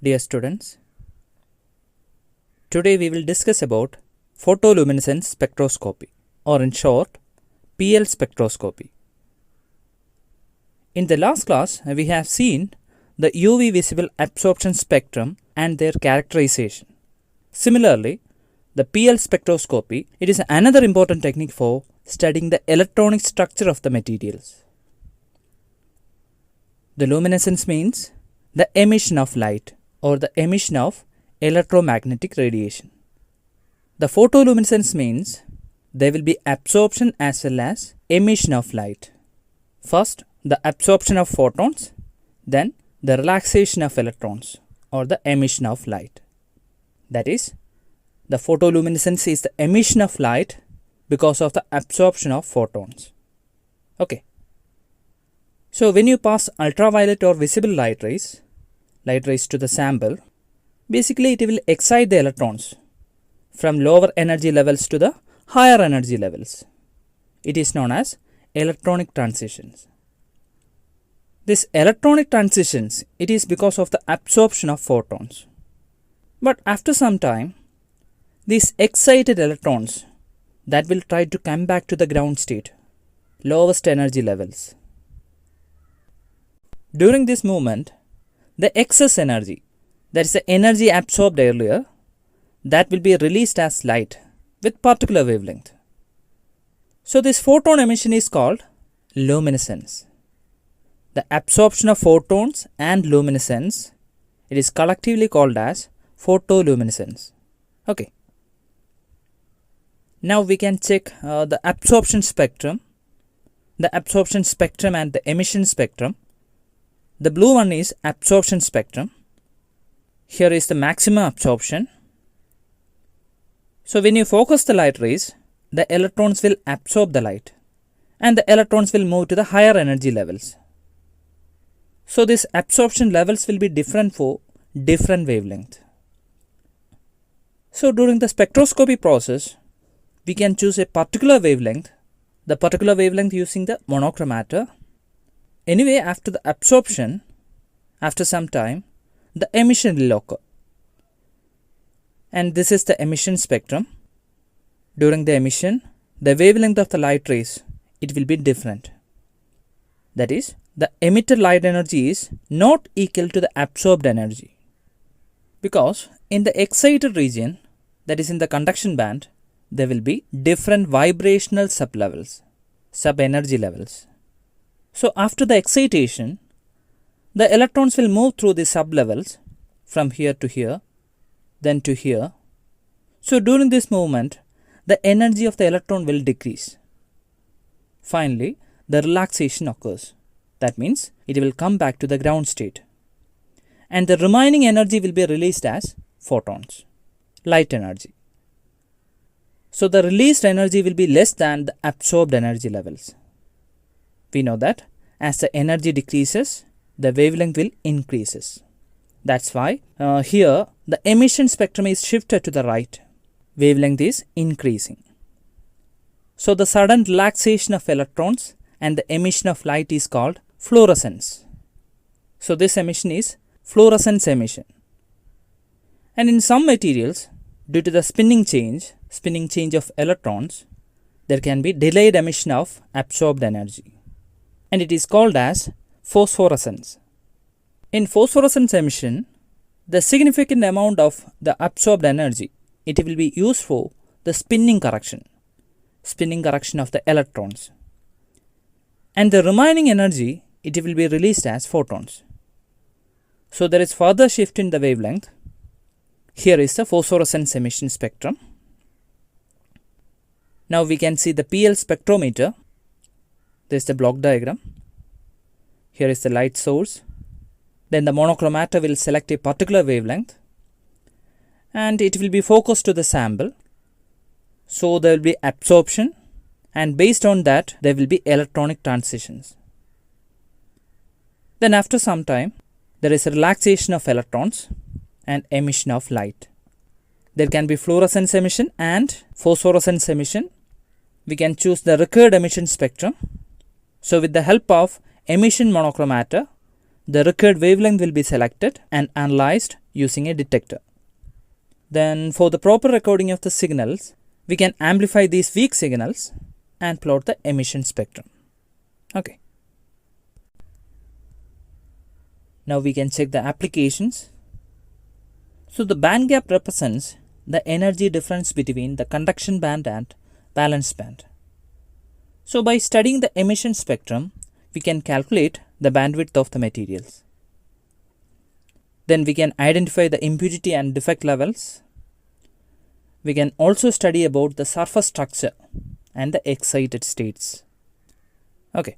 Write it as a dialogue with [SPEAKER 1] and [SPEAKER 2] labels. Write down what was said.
[SPEAKER 1] Dear students, today we will discuss about photoluminescence spectroscopy, or in short, PL spectroscopy. In the last class, we have seen the UV visible absorption spectrum and their characterization. Similarly, the PL spectroscopy, it is another important technique for studying the electronic structure of the materials. The luminescence means the emission of light or the emission of electromagnetic radiation. The photoluminescence means there will be absorption as well as emission of light. First, the absorption of photons, then the relaxation of electrons or the emission of light. That is, the photoluminescence is the emission of light because of the absorption of photons. Okay. So when you pass ultraviolet or visible light rays to the sample, basically it will excite the electrons from lower energy levels to the higher energy levels. It is known as electronic transitions. This electronic transitions, it is because of the absorption of photons. But after some time, these excited electrons that will try to come back to the ground state, lowest energy levels. During this movement, the excess energy, that is the energy absorbed earlier, that will be released as light with particular wavelength. So this photon emission is called luminescence. The absorption of photons and luminescence, it is collectively called as photoluminescence. Okay. Now we can check the absorption spectrum. The absorption spectrum and the emission spectrum. The blue one is absorption spectrum. Here is the maximum absorption. So when you focus the light rays, the electrons will absorb the light and the electrons will move to the higher energy levels. So these absorption levels will be different for different wavelength. So during the spectroscopy process, we can choose a particular wavelength, the particular wavelength using the monochromator. Anyway, after the absorption, after some time, the emission will occur. And this is the emission spectrum. During the emission, the wavelength of the light rays, it will be different. That is, the emitted light energy is not equal to the absorbed energy. Because in the excited region, that is in the conduction band, there will be different vibrational sublevels, sub-energy levels. So after the excitation, the electrons will move through the sublevels from here to here, then to here. So during this movement, the energy of the electron will decrease. Finally, the relaxation occurs. That means it will come back to the ground state. And the remaining energy will be released as photons, light energy. So the released energy will be less than the absorbed energy levels. We know that as the energy decreases, the wavelength will increases. That's why here the emission spectrum is shifted to the right. Wavelength is increasing. So the sudden relaxation of electrons and the emission of light is called fluorescence. So this emission is fluorescence emission. And in some materials, due to the spinning change of electrons, there can be delayed emission of absorbed energy. And it is called as phosphorescence. In phosphorescence emission, the significant amount of the absorbed energy, it will be used for the spinning correction of the electrons. And the remaining energy, it will be released as photons. So there is further shift in the wavelength. Here is the phosphorescence emission spectrum. Now we can see the PL spectrometer. This is the block diagram. Here is the light source. Then the monochromator will select a particular wavelength and it will be focused to the sample. So there will be absorption and based on that there will be electronic transitions. Then after some time there is a relaxation of electrons and emission of light. There can be fluorescence emission and phosphorescence emission. We can choose the required emission spectrum. So with the help of emission monochromator, the required wavelength will be selected and analyzed using a detector. Then for the proper recording of the signals, we can amplify these weak signals and plot the emission spectrum. Okay. Now we can check the applications. So the band gap represents the energy difference between the conduction band and valence band. So by studying the emission spectrum, we can calculate the bandwidth of the materials. Then we can identify the impurity and defect levels. We can also study about the surface structure and the excited states. Okay.